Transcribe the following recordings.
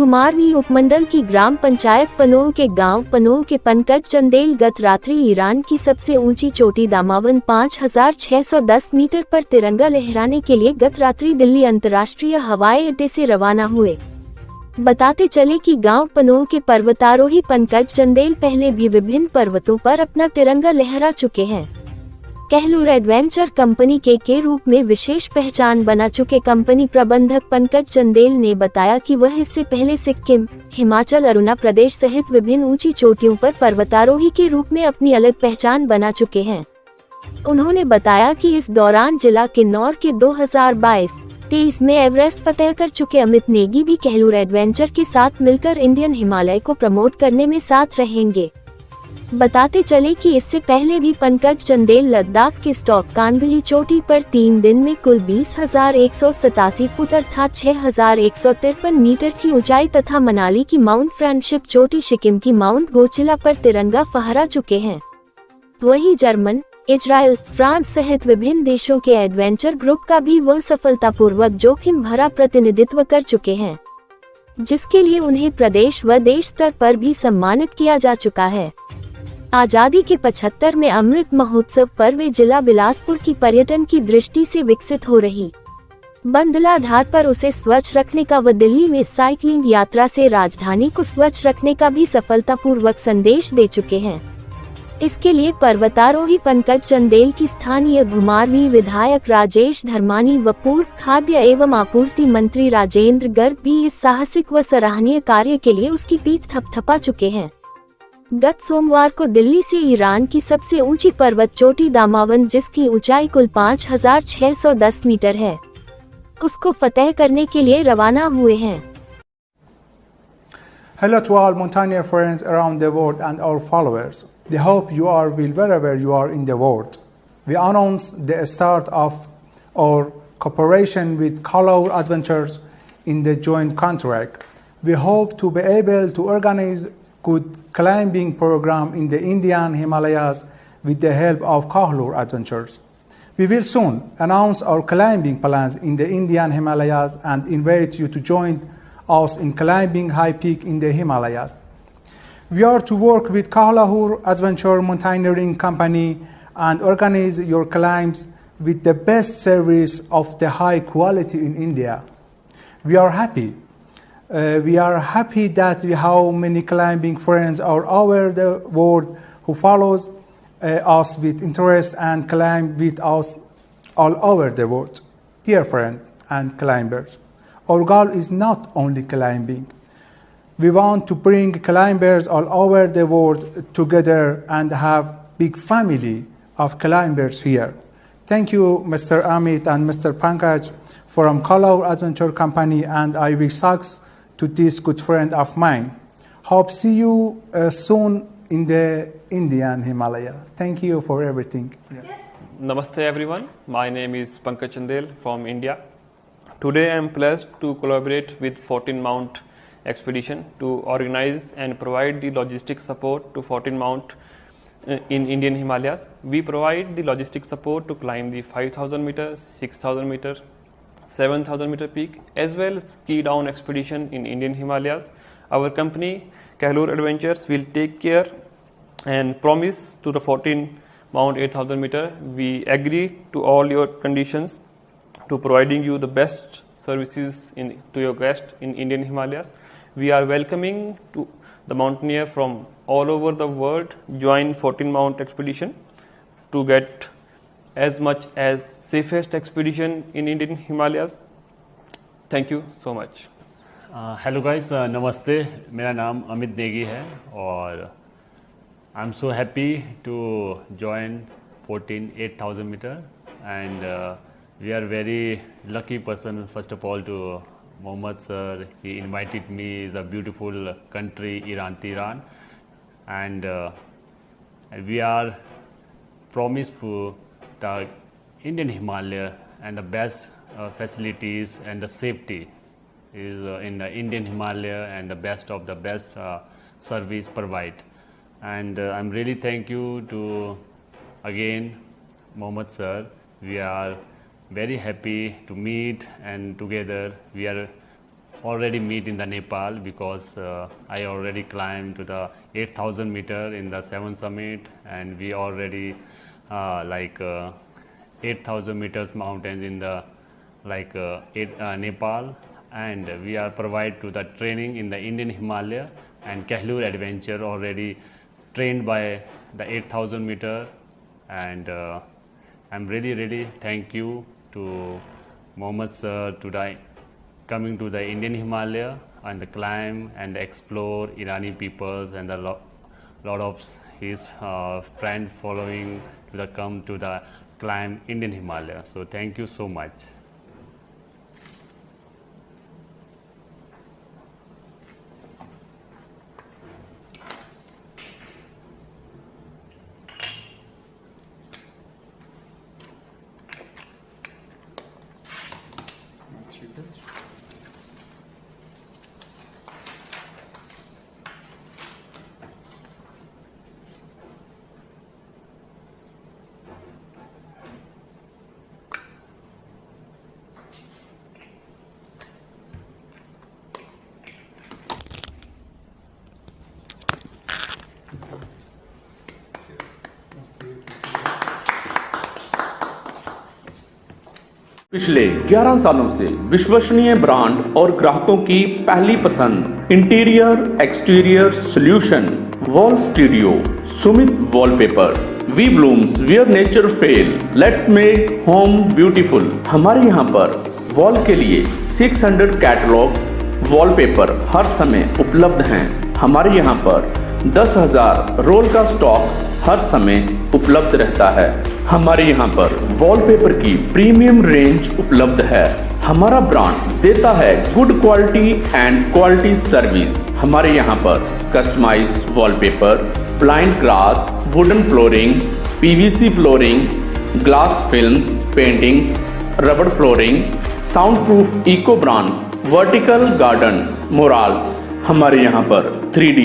घुमारवी उपमंडल की ग्राम पंचायत पनोल के गांव पनोल के पंकज चंदेल गत रात्रि ईरान की सबसे ऊंची चोटी दामावन 5610 मीटर पर तिरंगा लहराने के लिए गत रात्रि दिल्ली अंतर्राष्ट्रीय हवाई अड्डे से रवाना हुए। बताते चले कि गांव पनोल के पर्वतारोही पंकज चंदेल पहले भी विभिन्न पर्वतों पर अपना तिरंगा लहरा चुके हैं। कहलूर एडवेंचर कंपनी के रूप में विशेष पहचान बना चुके कंपनी प्रबंधक पंकज चंदेल ने बताया कि वह इससे पहले सिक्किम, हिमाचल, अरुणाचल प्रदेश सहित विभिन्न ऊंची चोटियों पर पर्वतारोही के रूप में अपनी अलग पहचान बना चुके हैं। उन्होंने बताया कि इस दौरान जिला किन्नौर के 2022-23 में एवरेस्ट फतह कर चुके अमित नेगी भी कहलूर एडवेंचर के साथ मिलकर इंडियन हिमालय को प्रमोट करने में साथ रहेंगे। बताते चले कि इससे पहले भी पंकज चंदेल लद्दाख के स्टॉक कांगली चोटी पर 3 दिन में कुल 20,187 फुट अर्थात 6,153 मीटर की ऊंचाई तथा मनाली की माउंट फ्रेंडशिप चोटी, सिक्किम की माउंट गोचिला पर तिरंगा फहरा चुके हैं। वहीं जर्मन, इजराइल, फ्रांस सहित विभिन्न देशों के एडवेंचर ग्रुप का भी वह सफलतापूर्वक जोखिम भरा प्रतिनिधित्व कर चुके हैं, जिसके लिए उन्हें प्रदेश व देश स्तर पर भी सम्मानित किया जा चुका है। आजादी के 75 में अमृत महोत्सव पर्व जिला बिलासपुर की पर्यटन की दृष्टि से विकसित हो रही बंदलाधार पर उसे स्वच्छ रखने का व दिल्ली में साइकिलिंग यात्रा से राजधानी को स्वच्छ रखने का भी सफलतापूर्वक संदेश दे चुके हैं। इसके लिए पर्वतारोही पंकज चंदेल की स्थानीय घुमारवी विधायक राजेश धर्मानी व पूर्व खाद्य एवं आपूर्ति मंत्री राजेंद्र गर्ग भी इस साहसिक व सराहनीय कार्य के लिए उसकी पीठ थपथपा चुके हैं। गत सोमवार को दिल्ली से ईरान की सबसे ऊंची पर्वत चोटी दामावन, जिसकी ऊंचाई कुल 5610 मीटर है, उसको फतेह करने के लिए रवाना हुए हैं। Hello to all mountaineer friends around the world and our followers. We hope you are well wherever you are in the world. We announce the start of our cooperation with Kahlour Adventures in the joint contract. We hope to be able to organize good climbing program in the Indian Himalayas with the help of Kahlour Adventures. We will soon announce our climbing plans in the Indian Himalayas and invite you to join us in climbing high peak in the Himalayas. We are to work with Kahlour Adventure Mountaineering Company and organize your climbs with the best service of the high quality in India. We are happy that we have many climbing friends all over the world who follows us with interest and climb with us all over the world. Dear friends and climbers, our goal is not only climbing. We want to bring climbers all over the world together and have big family of climbers here. Thank you, Mr. Amit and Mr. Pankaj from Kahlour Adventure Company, and I wish success to this good friend of mine. Hope see you soon in the Indian Himalaya. Thank you for everything. Yes. Namaste everyone. My name is Pankaj Chandel from India. Today I am blessed to collaborate with 14 Mount Expedition to organize and provide the logistic support to 14 Mount in Indian Himalayas. We provide the logistic support to climb the 5,000 meter, 6,000 meter, 7,000 meter peak, as well as ski down expedition in Indian Himalayas. Our company Kahlour Adventures will take care and promise to the 14 Mount 8,000 meter. We agree to all your conditions to providing you the best services to your guests in Indian Himalayas. We are welcoming to the mountaineer from all over the world join 14 Mount Expedition to get as much as safest expedition in Indian Himalayas. Thank you so much. Hello guys, नमस्ते। मेरा नाम अमित नेगी है और I am so happy to join 8,000 metre and we are very lucky person first of all to Mohammad sir. He invited me. It's a beautiful country, Iran, and we are promised for the Indian Himalaya and the best facilities and the safety is in the Indian Himalaya and the best of the best service provide. And I'm really thank you to again Mohammad sir. We are very happy to meet and together we are already meet in the Nepal because I already climbed to the 8,000 meter in the 7th summit, and we already 8,000 meters mountains in the Nepal, and we are provided to the training in the Indian Himalaya and Kahlur Adventure already trained by the 8,000 meter, and I'm really thank you to Mohammed sir to the coming to the Indian Himalaya and the climb and explore Irani peoples and a lot of his friends following to the come to the climb Indian Himalaya. So thank you so much. पिछले 11 सालों से विश्वसनीय brand और ग्राहकों की पहली पसंद interior exterior solution wall studio Sumit wallpaper we blooms where nature fail let's make home beautiful. हमारे यहाँ पर वॉल के लिए 600 कैटलॉग वॉलपेपर हर समय उपलब्ध हैं। हमारे यहाँ पर 10,000 रोल का स्टॉक हर समय उपलब्ध रहता है। हमारे यहाँ पर वॉलपेपर की प्रीमियम रेंज उपलब्ध है। हमारा ब्रांड देता है good quality and quality service. हमारे यहाँ पर customise wallpaper, blind glass, wooden flooring, PVC flooring, glass films, paintings, रबड़ फ्लोरिंग, sound proof eco brands, vertical garden, murals. हमारे यहाँ पर 3D,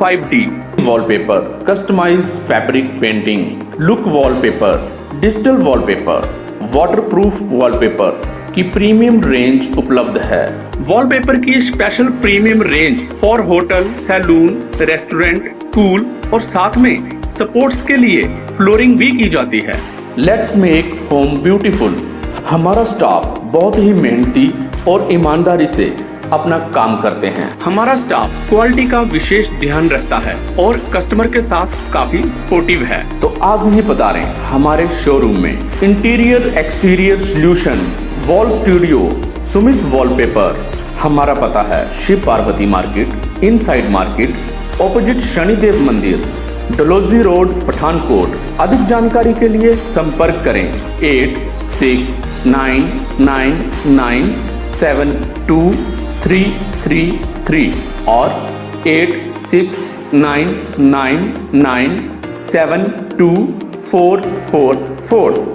5D wallpaper, customise fabric painting, look wallpaper, digital wallpaper, waterproof wallpaper की premium range उपलब्ध है। Wallpaper की special premium range for hotel, salon, restaurant, school और साथ में सपोर्ट्स के लिए फ्लोरिंग भी की जाती है। Let's make home beautiful. हमारा स्टाफ बहुत ही मेहनती और ईमानदारी से अपना काम करते हैं। हमारा स्टाफ क्वालिटी का विशेष ध्यान रखता है और कस्टमर के साथ काफी सपोर्टिव है। तो आज ही पधारें हमारे शोरूम में। Interior exterior solution wall studio Sumit wallpaper. हमारा पता है Shiv Parvati market, inside market, opposite Shanidev मंदिर, डलोजी रोड, पठानकोट। अधिक जानकारी के लिए संपर्क करें 8699972333 और 8699972444।